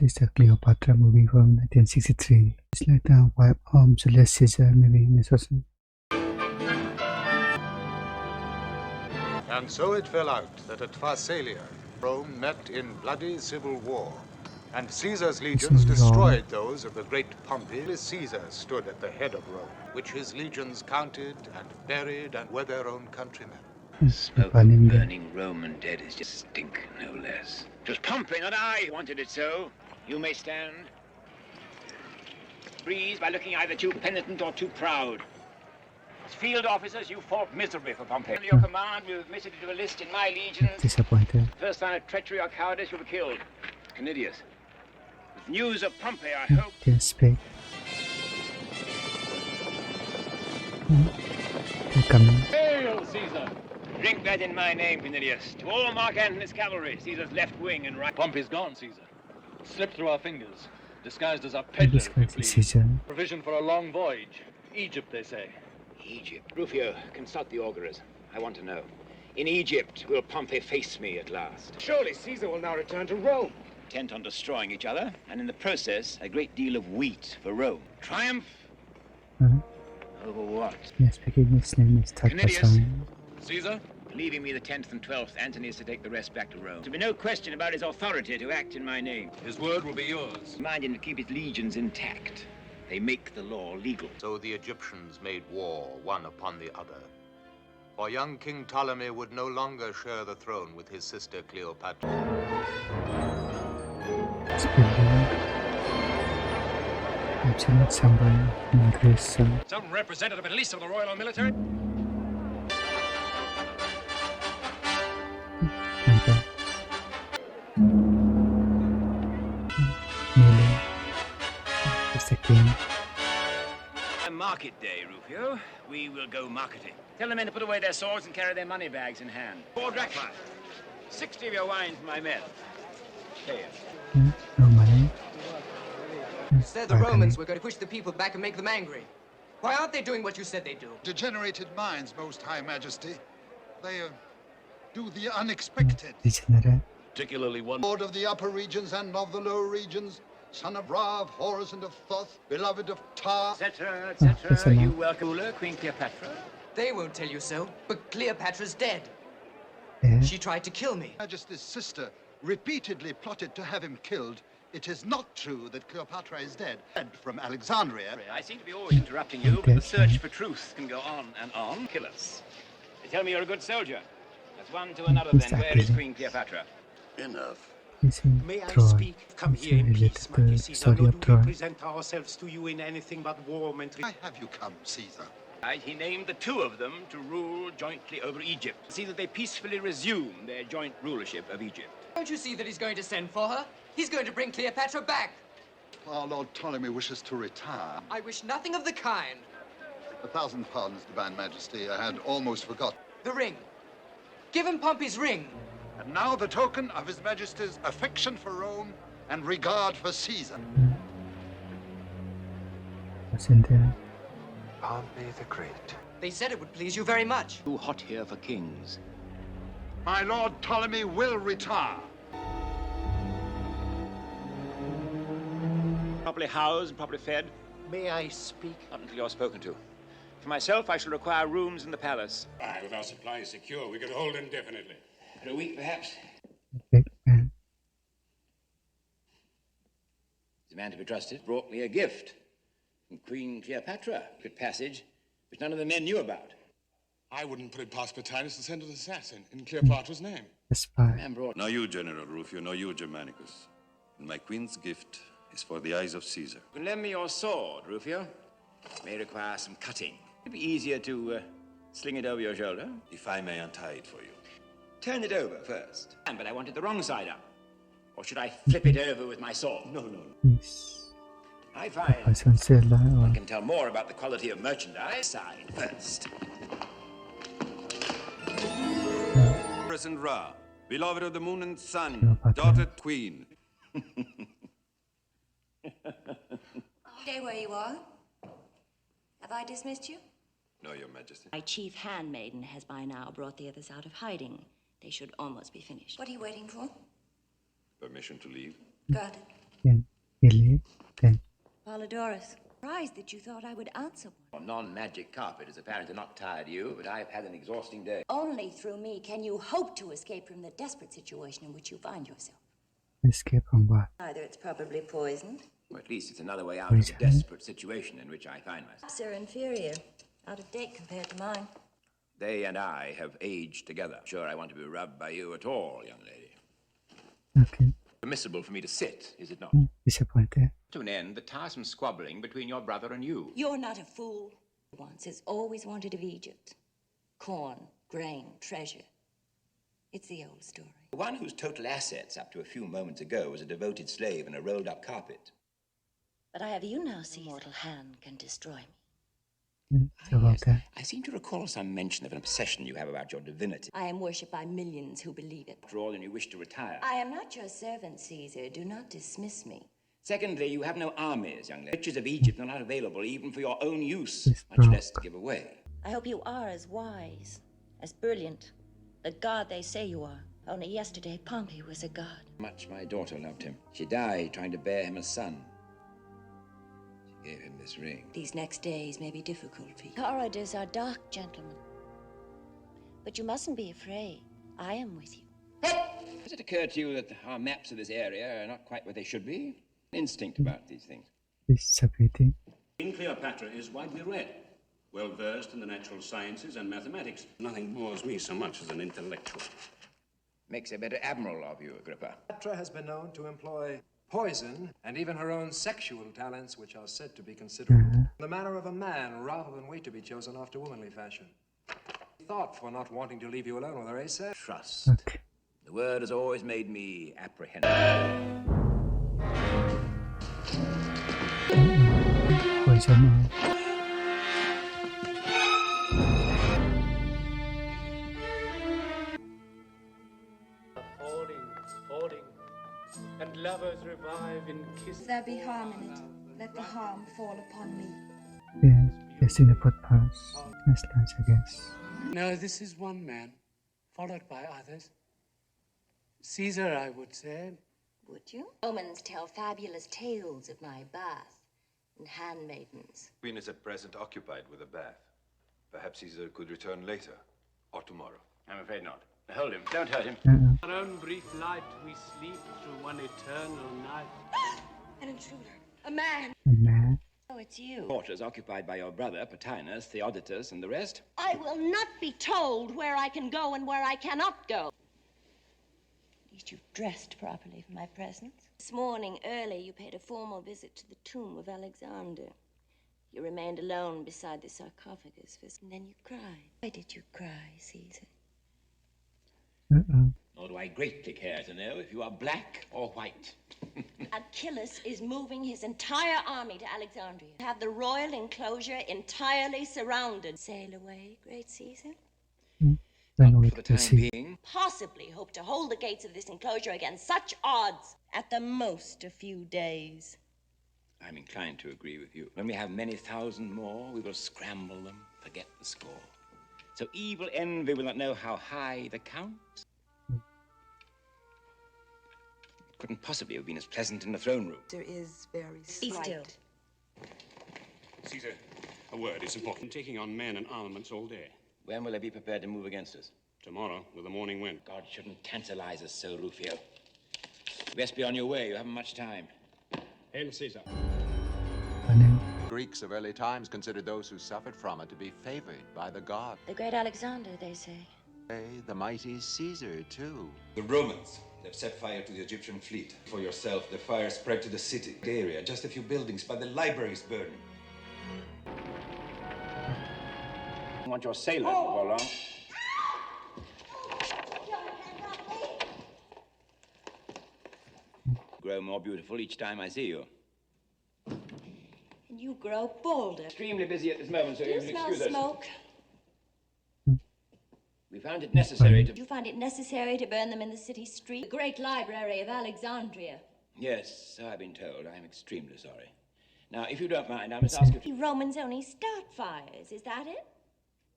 This is the Cleopatra movie from 1963. It's like the wife of Julius Caesar movie. This was. And so it fell out that at Pharsalia, Rome met in bloody civil war, and Caesar's legions destroyed those of the great Pompey. Caesar stood at the head of Rome, which his legions counted and buried and were their own countrymen. Smoke of burning Roman dead is just stink, no less. It was Pompey, not I, who wanted it so. You may stand. Breeze by looking either too penitent or too proud. As field officers, you fought miserably for Pompey. Under your command, we have admitted you to a list in my legions. Disappointed. First sign of treachery or cowardice, you'll be killed. Canidius. With news of Pompey, I hope. They speak. They're coming. Hail, Caesar! Drink that in my name, Canidius. To all Mark Antony's cavalry, Caesar's left wing and right. Pompey's gone, Caesar. Slipped through our fingers. Disguised as a peddler, if you please. Caesar. Provision for a long voyage. Egypt, they say. Egypt. Rufio, consult the auguries. I want to know. In Egypt, will Pompey face me at last? Surely Caesar will now return to Rome. Intent on destroying each other, and in the process, a great deal of wheat for Rome. Triumph? Over what? Yes, speaking his name is third Canidius. person. Caesar? Leaving me the 10th and 12th, Antony is to take the rest back to Rome. There'll be no question about his authority to act in my name. His word will be yours. Mind him to keep his legions intact. They make the law legal. So the Egyptians made war one upon the other. For young King Ptolemy would no longer share the throne with his sister Cleopatra. Absolute someone in Greece. Some representative at least of the royal or military. Nearly. It's the king. A market day, Rufio. We will go marketing. Tell the men to put away their swords and carry their money bags in hand. 4 drachma. 60 of your wine for my men. Pay it. No money. Said the Romans were going to push the people back and make them angry. Why aren't they doing what you said they'd do? Degenerated minds, Most High Majesty. They do the unexpected. Degenerate. Particularly one. Lord of the upper regions and of the lower regions, son of Ra, of Horus, and of Thoth, beloved of Ptah. Etc., that's etc. enough. You welcome ruler, Queen Cleopatra. They won't tell you so, but Cleopatra's dead. Yeah. She tried to kill me. Majesty's sister repeatedly plotted to have him killed. It is not true that Cleopatra is dead. Dead from Alexandria. I seem to be always interrupting you, but the search for truth can go on and on. Kill us. They tell me you're a good soldier. That's one to another then. Where is Queen Cleopatra? Enough. May I speak? Come here in peace, mighty Caesar. Story Nor of do we Troy. present ourselves to you in anything but warm and... Why have you come, Caesar? He named the 2 of them to rule jointly over Egypt. See that they peacefully resume their joint rulership of Egypt. Don't you see that he's going to send for her? He's going to bring Cleopatra back. Our Lord Ptolemy wishes to retire. I wish nothing of the kind. 1,000 pardons, Divine Majesty. I had almost forgotten. The ring. Give him Pompey's ring. And now the token of His Majesty's affection for Rome and regard for Caesar. What's in there? Pompey the Great. They said it would please you very much. Too hot here for kings. My Lord Ptolemy will retire. Properly housed and properly fed. May I speak? Not until you're spoken to. For myself, I shall require rooms in the palace. Aye, with our supplies secure, we could hold indefinitely. For a week, perhaps. Big man. The man to be trusted brought me a gift from Queen Cleopatra. Good passage, which none of the men knew about. I wouldn't put it past Plotinus to send an assassin in Cleopatra's name. The spy. The man brought... Now you, General Rufio, now you, Germanicus. And my queen's gift is for the eyes of Caesar. You can lend me your sword, Rufio. It may require some cutting. It'd be easier to sling it over your shoulder. If I may untie it for you. Turn it over first. But I want it the wrong side up. Or should I flip it over with my sword? No. Yes. I find Person said like, one can tell more about the quality of merchandise side first. Horus and Ra, beloved of the moon and sun, Cleopatra. daughter queen. Stay where you are. Have I dismissed you? No, Your Majesty. My chief handmaiden has by now brought the others out of hiding. They should almost be finished. What are you waiting for? Permission to leave. Granted. Then Italy. Then Polydorus, surprised that you thought I would answer one. Non-magic carpet is apparently not tired you, but I've had an exhausting day. Only through me can you hope to escape from the desperate situation in which you find yourself. escape from what? Either it's probably poisoned. Or at least it's another way out of the desperate situation in which I find myself. Perhaps they're inferior, out of date compared to mine. They and I have aged together. Sure, I want to be rubbed by you at all, young lady. Okay. Permissible for me to sit, is it not? Disappointed. To an end the tiresome squabbling between your brother and you. You're not a fool. Once has always wanted of Egypt. Corn, grain, treasure. It's the old story. The one whose total assets up to a few moments ago was a devoted slave and a rolled-up carpet. But I have you now, Caesar. Mortal hand can destroy me. I seem to recall some mention of an obsession you have about your divinity. I am worshipped by millions who believe it. After all, and you wish to retire. I am not your servant, Caesar. Do not dismiss me. Secondly, you have no armies, young lady. Riches of Egypt are not available even for your own use, much less to give away. I hope you are as wise, as brilliant, the god they say you are. Only yesterday, Pompey was a god. Much my daughter loved him. She died trying to bear him a son. She gave him this ring. These next days may be difficult for you. Corridors are dark, gentlemen. But you mustn't be afraid. I am with you. Has it occurred to you that our maps of this area are not quite what they should be? Instinct about these things. Disappointing. Queen Cleopatra is widely read, well versed in the natural sciences and mathematics. Nothing bores me so much as an intellectual. Makes a better admiral of you, Agrippa. Cleopatra has been known to employ poison and even her own sexual talents, which are said to be considerable, in the manner of a man rather than wait to be chosen after womanly fashion. Thought for not wanting to leave you alone with her, eh, sir? Trust. Okay. The word has always made me apprehensive. Poison. Falling, and lovers revive in kisses. If there be harm in it, let the harm fall upon me. Yeah, just in the footpaths. That's nice, I guess. No, this is one man, followed by others. Caesar, I would say. Would you? Romans tell fabulous tales of my bath and handmaidens. Queen is at present occupied with a bath. Perhaps Caesar could return later, or tomorrow. I'm afraid not. Hold him. Don't hurt him. Our own brief light, we sleep through one eternal night. An intruder. A man. A man. Oh, it's you. Quarters occupied by your brother, Patinus, Theodotus, and the rest. I will not be told where I can go and where I cannot go. At least you've dressed properly for my presence. This morning, early, you paid a formal visit to the tomb of Alexander. You remained alone beside the sarcophagus, and then you cried. Why did you cry, Caesar? Nor do I greatly care to know if you are black or white. Achilles is moving his entire army to Alexandria. Have the royal enclosure entirely surrounded. Sail away, great Caesar. Not for the time being. Possibly hope to hold the gates of this enclosure against such odds. At the most, a few days. I'm inclined to agree with you. When we have many thousand more, we will scramble them, forget the score. So evil envy will not know how high the count. It couldn't possibly have been as pleasant in the throne room. There is very Be slight. still. Caesar, a word is important. Taking on men and armaments all day. When will they be prepared to move against us? Tomorrow, with the morning wind. God shouldn't tantalize us so, Rufio. You best be on your way. You haven't much time. Hail Caesar. Greeks of early times considered those who suffered from it to be favored by the god. The great Alexander, they say. The mighty Caesar, too. The Romans, they've set fire to the Egyptian fleet. For yourself, the fire spread to the city area, just a few buildings, but the library's burning. I want your sailors before long. Grow more beautiful each time I see you. And you grow bolder. Extremely busy at this moment, so Do you will smell excuse us. smoke? We found it necessary to... Did you find it necessary to burn them in the city street? The great library of Alexandria. Yes, so I've been told. I'm extremely sorry. Now, if you don't mind, I must ask you... You Romans only start fires, is that it?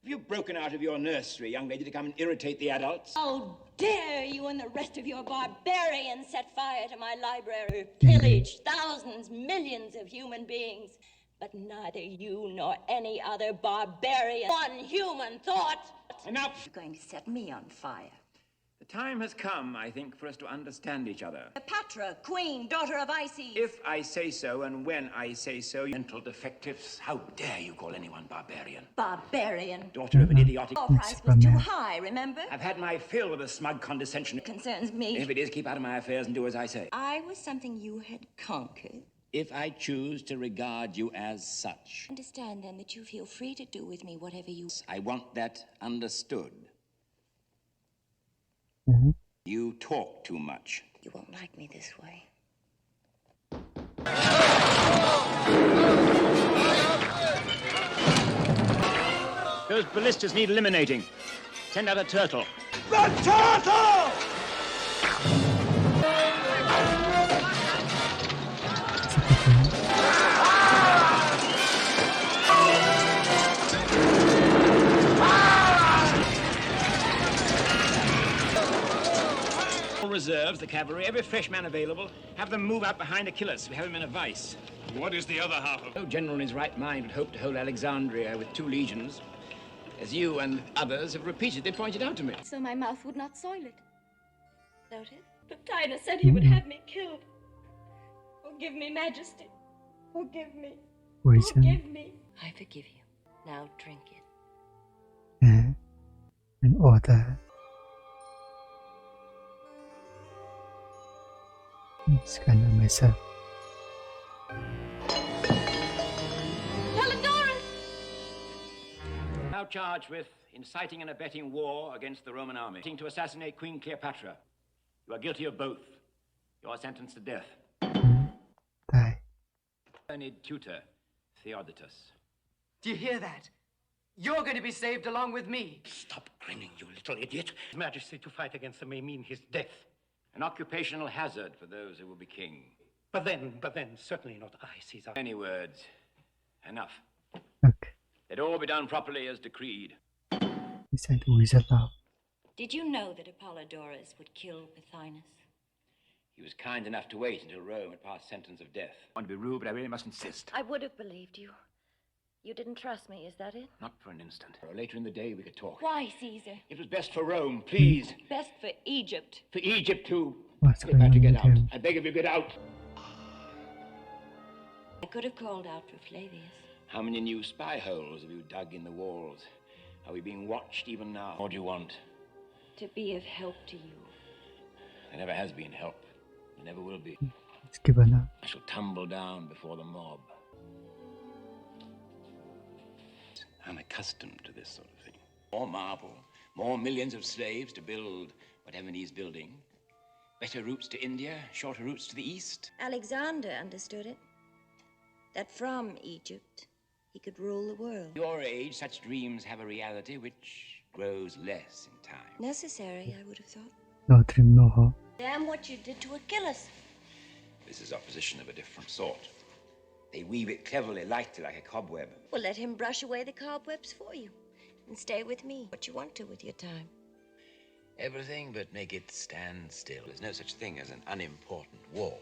Have you broken out of your nursery, young lady, to come and irritate the adults? How dare you and the rest of your barbarians set fire to my library, pillage thousands, millions of human beings. But neither you nor any other barbarian, one human thought. Enough! You're going to set me on fire. The time has come, I think, for us to understand each other. Cleopatra, queen, daughter of Ides. If I say so, and when I say so, you mental defectives, how dare you call anyone barbarian? Barbarian. Daughter of an idiotic... Your price was too high, remember? I've had my fill of the smug condescension. It concerns me. If it is, keep out of my affairs and do as I say. I was something you had conquered. If I choose to regard you as such. Understand, then, that you feel free to do with me whatever you... I want that understood. You talk too much. You won't like me this way. Those ballistas need eliminating. Send out a turtle. The turtle! Reserves, the cavalry, every fresh man available, have them move out behind to kill us. We have them in a vice. What is the other half of... No general in his right mind would hope to hold Alexandria with 2 legions, as you and others have repeatedly pointed out to me. So my mouth would not soil it. Noted? But Dinah said he would have me killed. Forgive me, Majesty. Forgive me. Forgive me. I forgive you. Now drink it. An order. It's kind of myself. Now charged with inciting and abetting war against the Roman army, to assassinate Queen Cleopatra. You are guilty of both. You are sentenced to death. Die. Learned tutor, Theodotus. Do you hear that? You're going to be saved along with me. Stop grinning, you little idiot. His Majesty to fight against them may mean his death. An occupational hazard for those who will be king. But then, certainly not I, Caesar. Any words. Enough. Okay. Let all be done properly as decreed. He said who is about. Did you know that Apollodorus would kill Pothinus? He was kind enough to wait until Rome had passed sentence of death. I want to be rude, but I really must insist. I would have believed you. You didn't trust me, is that it? Not for an instant. Later in the day, we could talk. Why, Caesar? It was best for Rome, please. Best for Egypt. For Egypt, too. What's going on to get with out. him? I beg of you, get out. I could have called out for Flavius. How many new spy holes have you dug in the walls? Are we being watched even now? What do you want? To be of help to you. There never has been help. There never will be. It's given up. I shall tumble down before the mob. I'm accustomed to this sort of thing. More marble, more millions of slaves to build whatever needs building. Better routes to India, shorter routes to the east. Alexander understood it. That from Egypt, he could rule the world. At your age, such dreams have a reality which grows less in time. Necessary, I would have thought. No dream, no hope. Damn what you did to Achilles. This is opposition of a different sort. They weave it cleverly, lightly, like a cobweb. Well, let him brush away the cobwebs for you. And stay with me, what you want to with your time. Everything but make it stand still. There's no such thing as an unimportant war.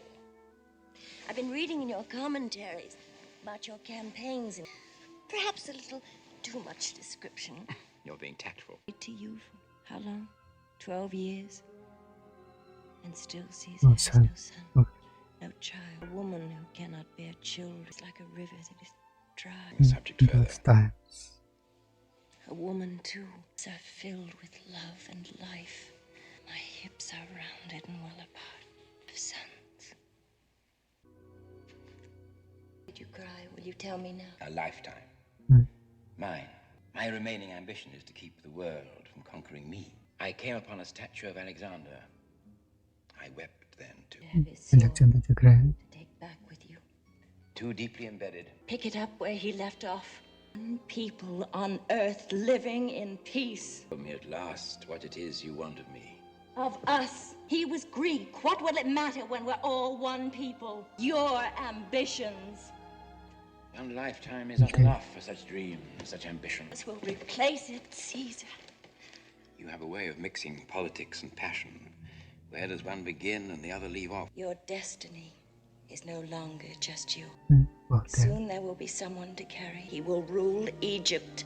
I've been reading in your commentaries about your campaigns and perhaps a little too much description. You're being tactful. To you for how long? 12 years? And still Caesar No has son. no son, Okay. no child. A woman who cannot bear children is like a river that is dry. Subject further. Those times. A woman, too, is filled with love and life. My hips are rounded and well apart. Of sons. Did you cry? Will you tell me now? A lifetime. Mine. My remaining ambition is to keep the world from conquering me. I came upon a statue of Alexander. I wept then, too. Have his soul Alexander the Great. to take back with you. Too deeply embedded. Pick it up where he left off. People on earth living in peace. Tell me at last what it is you want of me. Of us. He was Greek. What will it matter when we're all one people? Your ambitions. One lifetime is not enough for such dreams, such ambition. This will replace it, Caesar. You have a way of mixing politics and passion. Where does one begin and the other leave off? Your destiny is no longer just you. Well, Soon there will be someone to carry. He will rule Egypt.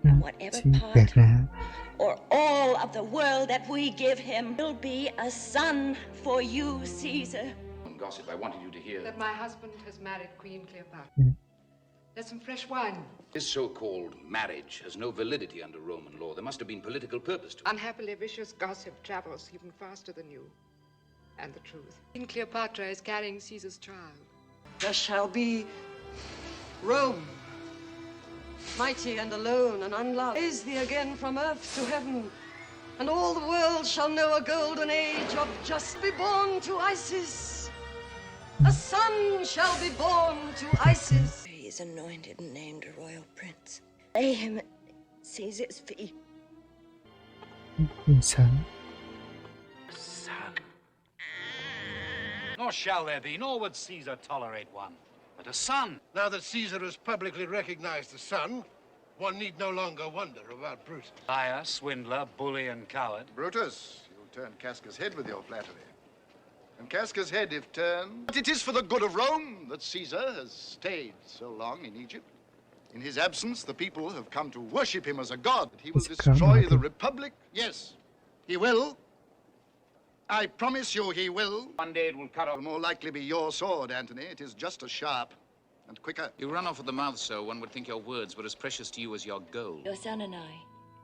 And whatever part betrayal. or all of the world that we give him will be a son for you, Caesar. Gossip, I wanted you to hear that my husband has married Queen Cleopatra. There's some fresh wine. This so-called marriage has no validity under Roman law. There must have been political purpose to it. Unhappily, vicious gossip travels even faster than you. And the truth. Queen Cleopatra is carrying Caesar's child. There shall be Rome, mighty and alone and unloved. Raise thee again from earth to heaven, and all the world shall know a golden age of just. Be born to Isis. A son shall be born to Isis. He is anointed and named a royal prince. Lay him at Caesar's feet. Son. Nor shall there be, nor would Caesar tolerate one, but a son. Now that Caesar has publicly recognized the son, one need no longer wonder about Brutus. Liar, swindler, bully, and coward. Brutus, you'll turn Casca's head with your flattery. And Casca's head, if turned... But it is for the good of Rome that Caesar has stayed so long in Egypt. In his absence, the people have come to worship him as a god. He will destroy the Republic. Yes, he will. I promise you he will. One day it will cut off. It will more likely be your sword, Antony. It is just as sharp and quicker. You run off at the mouth so one would think your words were as precious to you as your gold. Your son and I,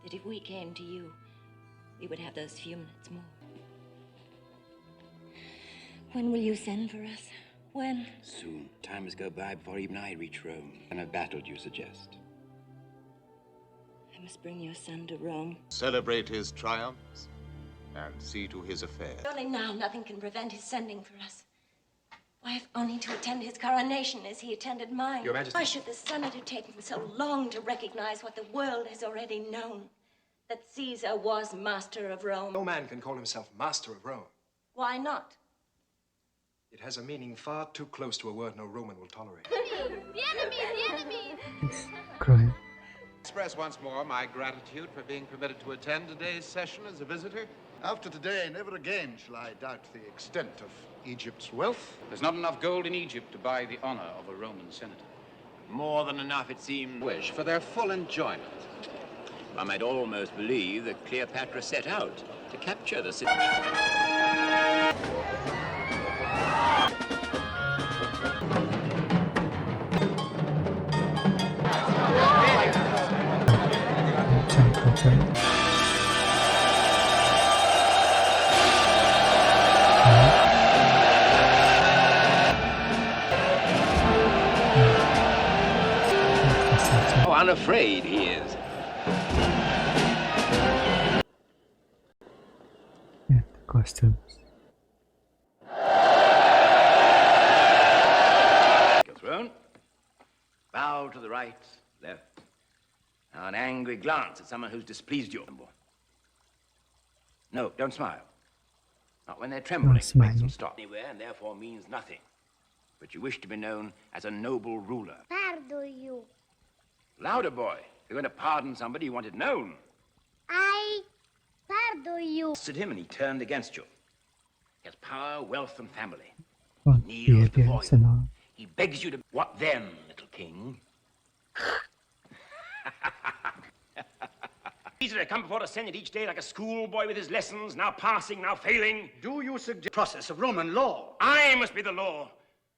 that if we came to you, we would have those few minutes more. When will you send for us? When? Soon. Time must go by before even I reach Rome. And a battle, you suggest? I must bring your son to Rome. Celebrate his triumphs and see to his affairs. Surely now nothing can prevent his sending for us. Why, if only to attend his coronation as he attended mine. Your Majesty. Why should the Senate have taken so long to recognize what the world has already known? That Caesar was master of Rome. No man can call himself master of Rome. Why not? It has a meaning far too close to a word no Roman will tolerate. The enemy! Crying. Express once more my gratitude for being permitted to attend today's session as a visitor. After today, never again shall I doubt the extent of Egypt's wealth. There's not enough gold in Egypt to buy the honor of a Roman senator. More than enough, it seems. Wish for their full enjoyment. One might almost believe that Cleopatra set out to capture the city. How unafraid he is. Yeah, the costumes. Your throne. Bow to the right, left. Now an angry glance at someone who's displeased you. No, don't smile. Not when they're trembling. Makes them stop anywhere and therefore means nothing. But you wish to be known as a noble ruler. Pardon you. Louder, boy. If you're going to pardon somebody, you want it known. I pardon you. At him and he turned against you. He has power, wealth, and family. What Kneels before behaviors and you. all. He begs you to... What then, little king? Caesar to come before the Senate each day like a schoolboy with his lessons, now passing, now failing. Do you suggest process of Roman law? I must be the law,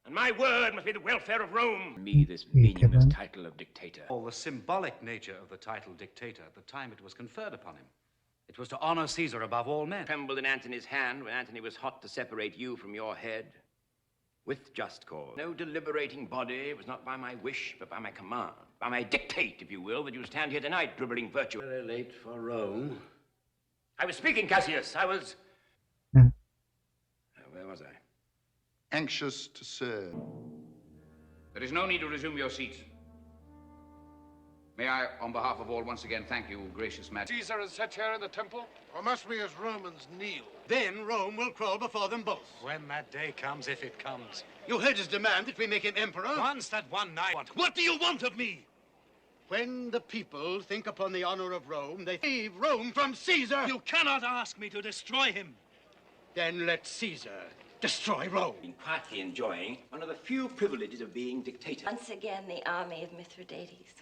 and my word must be the welfare of Rome. Me, this meaningless title of dictator. Or the symbolic nature of the title dictator at the time it was conferred upon him. It was to honor Caesar above all men. Trembled in Antony's hand when Antony was hot to separate you from your head. With just cause. No deliberating body. It was not by my wish, but by my command. By my dictate, if you will, that you stand here tonight, dribbling virtue. Very late for Rome. I was speaking, Cassius. I was... Yeah. Where was I? Anxious to serve. There is no need to resume your seats. May I, on behalf of all, once again thank you, gracious Majesty. Caesar is set here in the temple? Or must we as Romans kneel? Then Rome will crawl before them both. When that day comes, if it comes. You heard his demand that we make him emperor? Once that one night. What do you want of me? When the people think upon the honor of Rome, they save Rome from Caesar. You cannot ask me to destroy him. Then let Caesar destroy Rome. Been quietly enjoying one of the few privileges of being dictator. Once again, the army of Mithridates.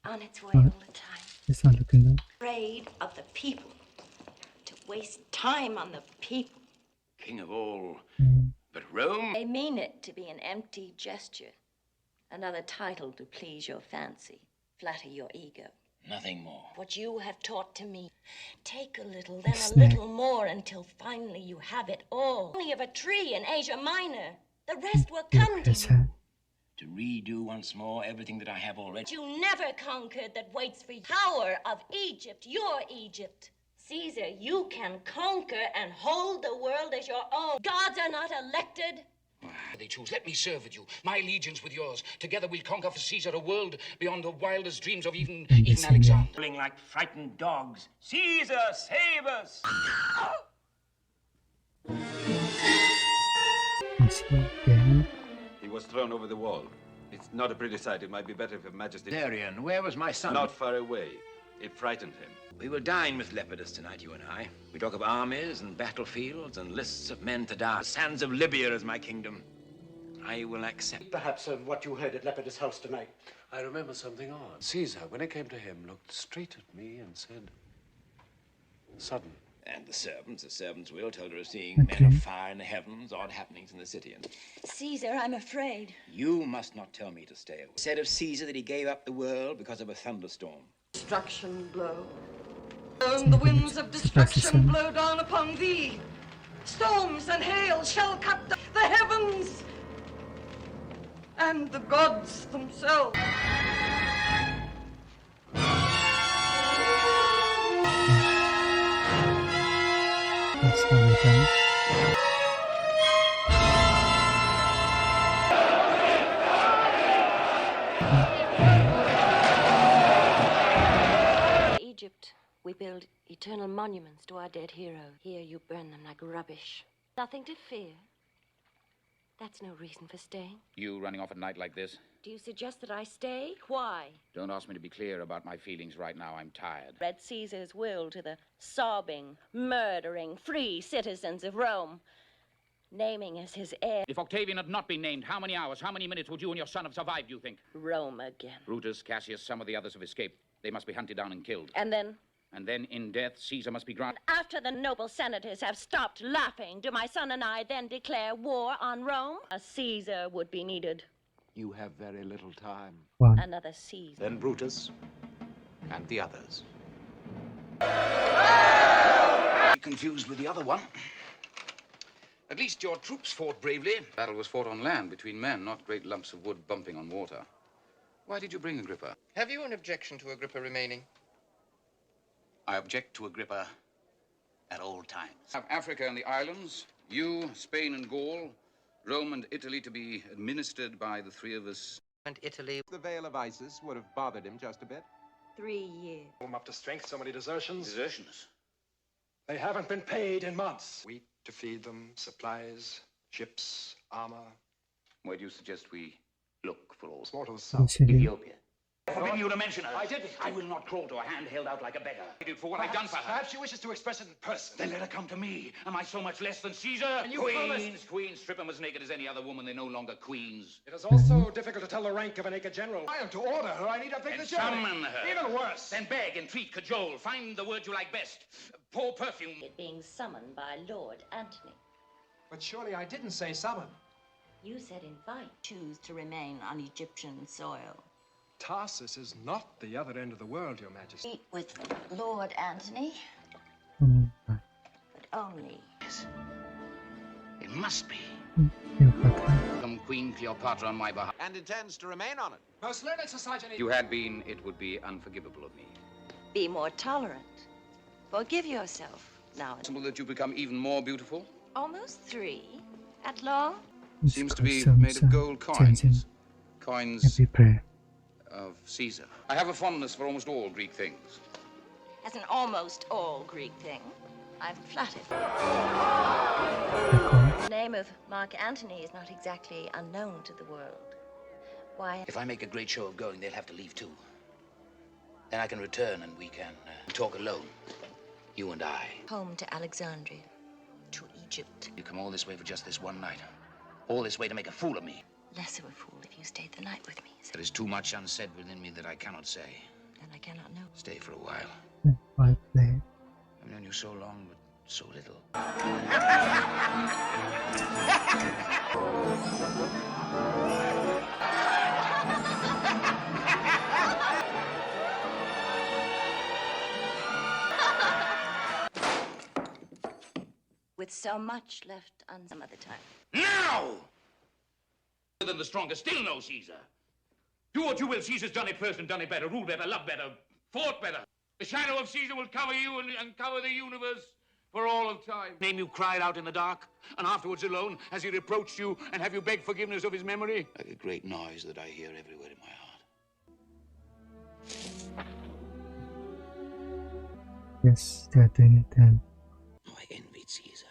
On its way all the time. It's not looking good. Afraid of the people. To waste time on the people. King of all. But Rome... They mean it to be an empty gesture. Another title to please your fancy. Flatter your ego. Nothing more. What you have taught to me. Take a little, then a little more, until finally you have it all. Only of a tree in Asia Minor. The rest will come to you. To redo once more everything that I have already. You never conquered that waits for you. Power of Egypt, your Egypt. Caesar, you can conquer and hold the world as your own. Gods are not elected. They choose. Let me serve with you. My legions with yours. Together we'll conquer for Caesar a world beyond the wildest dreams of even Alexander. Pulling like frightened dogs. Caesar, save us! He was thrown over the wall. It's not a pretty sight. It might be better if Your Majesty... Darian, where was my son? Not far away. It frightened him. We will dine with Lepidus tonight, you and I. We talk of armies and battlefields and lists of men to die. The sands of Libya is my kingdom. I will accept. Perhaps what you heard at Lepidus' house tonight. I remember something odd. Caesar, when it came to him, looked straight at me and said, "Sudden." And the servants' will told her of seeing men of fire in the heavens, odd happenings in the city. And Caesar, I'm afraid. you must not tell me to stay away. Said of Caesar that he gave up the world because of a thunderstorm. Destruction blow. The winds of destruction blow down upon thee. Storms and hail shall cut the heavens and the gods themselves. That's how we done. Egypt, we build eternal monuments to our dead heroes. Here you burn them like rubbish. Nothing to fear. That's no reason for staying. You running off at night like this? Do you suggest that I stay? Why? Don't ask me to be clear about my feelings right now. I'm tired. Read Caesar's will to the sobbing, murdering, free citizens of Rome, naming as his heir. If Octavian had not been named, how many hours, how many minutes would you and your son have survived, do you think? Rome again. Brutus, Cassius, some of the others have escaped. They must be hunted down and killed. And then? And then, in death, Caesar must be granted. After the noble senators have stopped laughing, do my son and I then declare war on Rome? A Caesar would be needed. You have very little time. Another Caesar. Then Brutus and the others. Confused with the other one. At least your troops fought bravely. Battle was fought on land between men, not great lumps of wood bumping on water. Why did you bring Agrippa? Have you an objection to Agrippa remaining? I object to Agrippa at all times. Have Africa and the islands, you, Spain and Gaul, Rome and Italy to be administered by the three of us. And Italy. The veil of Isis would have bothered him just a bit. 3 years. I'm up to strength, so many desertions. Desertions? They haven't been paid in months. Wheat to feed them, supplies, ships, armor. Where do you suggest we look for all? More to the south. Ethiopia. Forbidden you to mention her. I didn't. I will not crawl to a hand held out like a beggar. For what I've done for her. Perhaps she wishes to express it in person. Then let her come to me. Am I so much less than Caesar? And you Queens, strip them as naked as any other woman. They're no longer queens. It is also difficult to tell the rank of a naked general. I am to order her. I need a big Summon her. Even worse. Then beg, entreat, cajole. Find the word you like best. Pour perfume. It being summoned by Lord Antony. But surely I didn't say summon. You said invite. Choose to remain on Egyptian soil. Tarsus is not the other end of the world, Your Majesty. Meet with Lord Antony, Right. but only. It must be. From Queen Cleopatra on my behalf. And intends to remain on it. Most learned society. If you had been, it would be unforgivable of me. Be more tolerant. Forgive yourself now. Possible that you become even more beautiful? Almost 3. At long? Seems to be made of gold coins. Coins Every prayer. of Caesar. I have a fondness for almost all Greek things. As an almost all Greek thing, I'm flattered. The name of Mark Antony is not exactly unknown to the world. Why? If I make a great show of going, they'll have to leave too. Then I can return and we can talk alone. You and I. Home to Alexandria, to Egypt. You come all this way for just this one night. All this way to make a fool of me. Less of a fool if you stayed the night with me. There is too much unsaid within me that I cannot say. And I cannot know. Stay for a while. Right there. I've known you so long, but so little. With so much left on some other time. Now! Than the strongest still know Caesar. Do what you will, Caesar's done it first and done it better, ruled better, loved better, fought better. The shadow of Caesar will cover you and cover the universe for all of time. Name you cried out in the dark, and afterwards alone, as he reproached you, and have you beg forgiveness of his memory? Like a great noise that I hear everywhere in my heart. Yes, they're doing it then. Oh, I envied Caesar.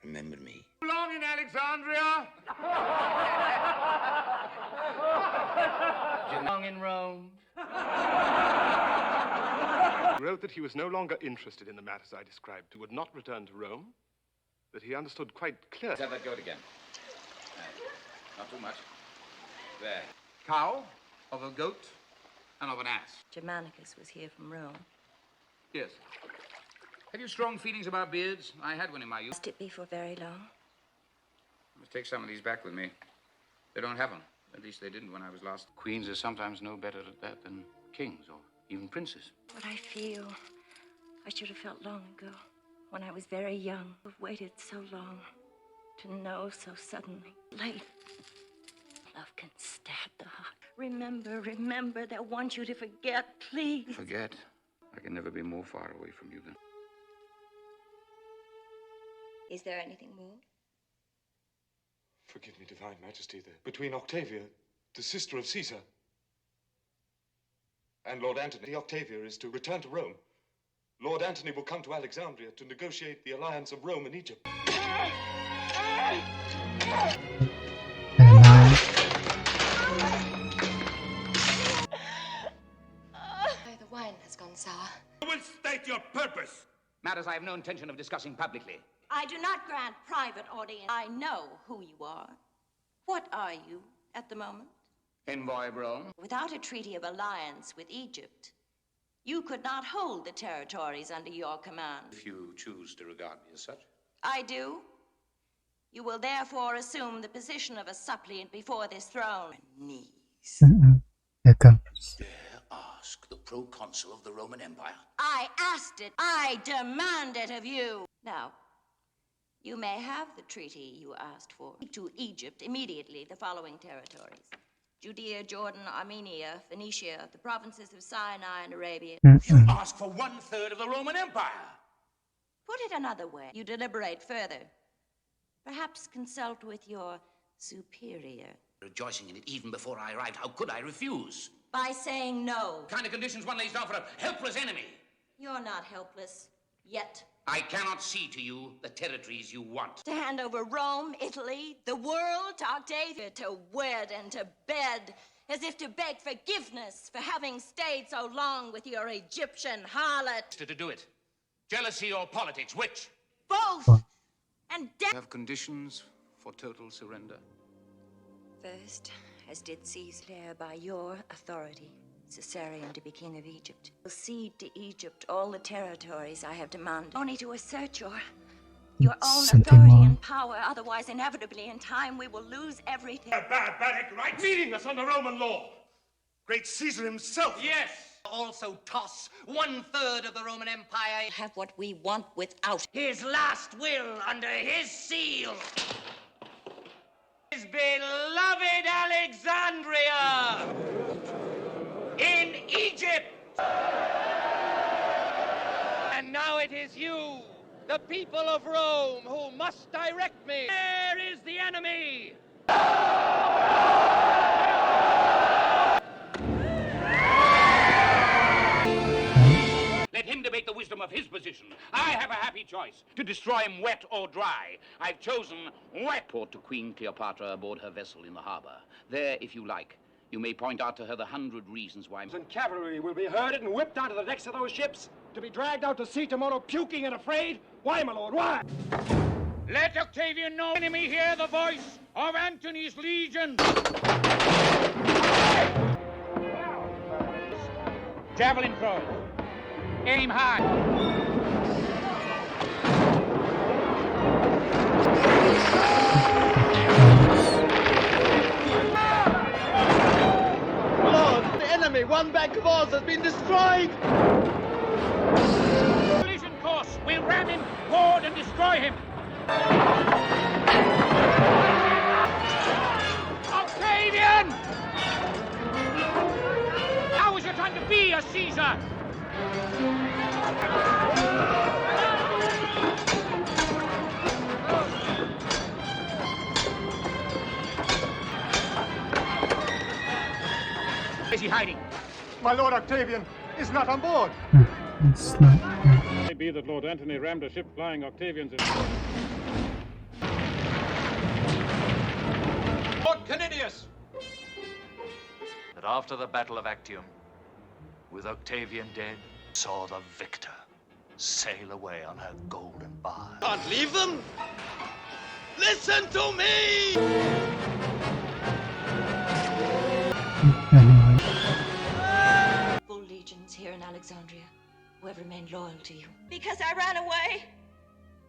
Remember me. Long in Alexandria. Long in Rome. He wrote that he was no longer interested in the matters I described. He would not return to Rome. That he understood quite clearly. Let's have that goat again. Not too much. There. Cow, of a goat, and of an ass. Germanicus was here from Rome. Yes. Have you strong feelings about beards? I had one in my youth. Must it be for very long? I must take some of these back with me. They don't have them. At least they didn't when I was last. Queens are sometimes no better at that than kings or even princes. What I feel, I should have felt long ago, when I was very young. I've waited so long to know so suddenly. Late. Love can stab the heart. Remember, they'll want you to forget, please. Forget? I can never be more far away from you than... Is there anything more? Forgive me, Divine Majesty, between Octavia, the sister of Caesar, and Lord Antony, the Octavia is to return to Rome. Lord Antony will come to Alexandria to negotiate the alliance of Rome and Egypt. The wine has gone sour. You will state your purpose. Matters I have no intention of discussing publicly. I do not grant private audience. I know who you are. What are you at the moment? Envoy of Rome. Without a treaty of alliance with Egypt, you could not hold the territories under your command. If you choose to regard me as such. I do. You will therefore assume the position of a suppliant before this throne. Knees. Here comes. Ask the proconsul of the Roman Empire. I asked it. I demand it of you. Now, you may have the treaty you asked for. To Egypt immediately the following territories: Judea, Jordan, Armenia, Phoenicia, the provinces of Sinai and Arabia. You ask for 1/3 of the Roman Empire. Put it another way. You deliberate further. Perhaps consult with your superior. Rejoicing in it even before I arrived, how could I refuse? By saying no. The kind of conditions one lays down for a helpless enemy. You're not helpless. Yet. I cannot see to you the territories you want. To hand over Rome, Italy, the world to Octavia, to wed and to bed, as if to beg forgiveness for having stayed so long with your Egyptian harlot. To do it. Jealousy or politics, which? Both! And death. Have conditions for total surrender. First, as did Caesar by your authority, Caesarion to be king of Egypt. Will cede to Egypt all the territories I have demanded, only to assert your own authority and power. Otherwise, inevitably, in time, we will lose everything. A barbaric right leading us under Roman law. Great Caesar himself. Yes. Also toss 1/3 of the Roman Empire. Have what we want without his last will under his seal. His beloved Alexandria in Egypt. And now it is you, the people of Rome, who must direct me. Where is the enemy? wisdom of his position. I have a happy choice, to destroy him wet or dry. I've chosen wet. Port to Queen Cleopatra aboard her vessel in the harbor. There, if you like, you may point out to her the 100 reasons why... And cavalry will be herded and whipped onto the decks of those ships, to be dragged out to sea tomorrow puking and afraid? Why, my lord, why? Let Octavian know enemy hear the voice of Antony's legion. Javelin throw. Aim high. Lord, the enemy, one bank of ours has been destroyed! Collision course. We'll ram him, board and destroy him. Octavian! Now is your time to be a Caesar! Where's he hiding? My lord Octavian is not on board. It's not. It may be that Lord Antony rammed a ship flying Octavians in... Lord Canidius! That after the Battle of Actium, with Octavian dead, saw the victor sail away on her golden barge. Can't leave them! Listen to me! Anyway. Full legions here in Alexandria who have remained loyal to you. Because I ran away.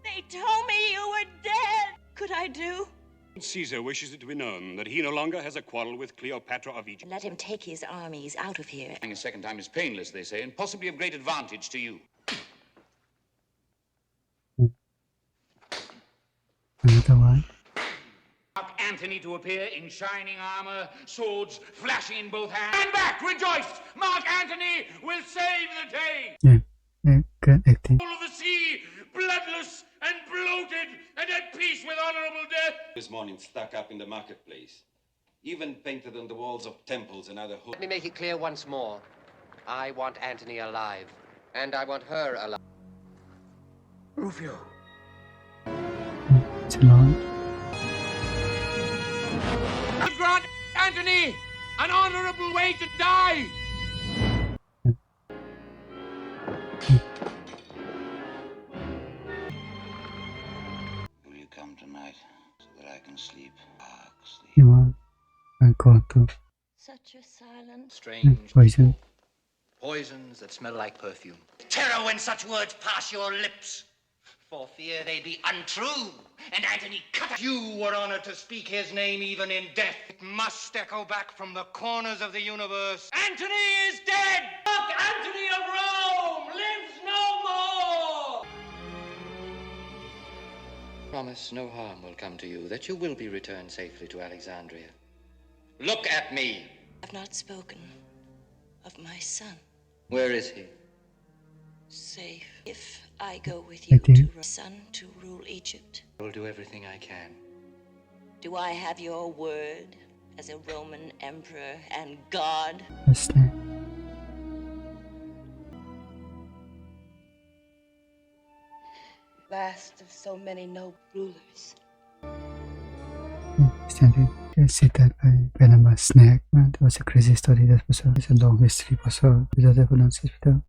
They told me you were dead. Could I do? Caesar wishes it to be known that he no longer has a quarrel with Cleopatra of Egypt. Let him take his armies out of here. A second time is painless, they say, and possibly of great advantage to you. Another one. Antony to appear in shining armor, swords flashing in both hands. Stand back, rejoice! Mark Antony will save the day! Yeah, good acting. All of the sea, bloodless and bloated and at peace with honorable death. This morning stuck up in the marketplace. Even painted on the walls of temples and other... Let me make it clear once more. I want Antony alive. And I want her alive. Rufio. It's long. Grant Antony an honorable way to die! Will you come tonight so that I can sleep? Sleep. You want? I'm going to. Such a silent... Strange Poison. poisons that smell like perfume. Terror when such words pass your lips. For fear they be untrue, and Antony cut. You were honored to speak his name even in death. It must echo back from the corners of the universe. Antony is dead! Look, Antony of Rome lives no more! Promise no harm will come to you, that you will be returned safely to Alexandria. Look at me! I've not spoken of my son. Where is he? Safe. If I go with you to son to rule Egypt. I will do everything I can. Do I have your word as a Roman emperor and god? What's that? Last of so many noble rulers. Standing. Just sit that by Panama snack. Man, that was a crazy story. That was a long history. Was a video.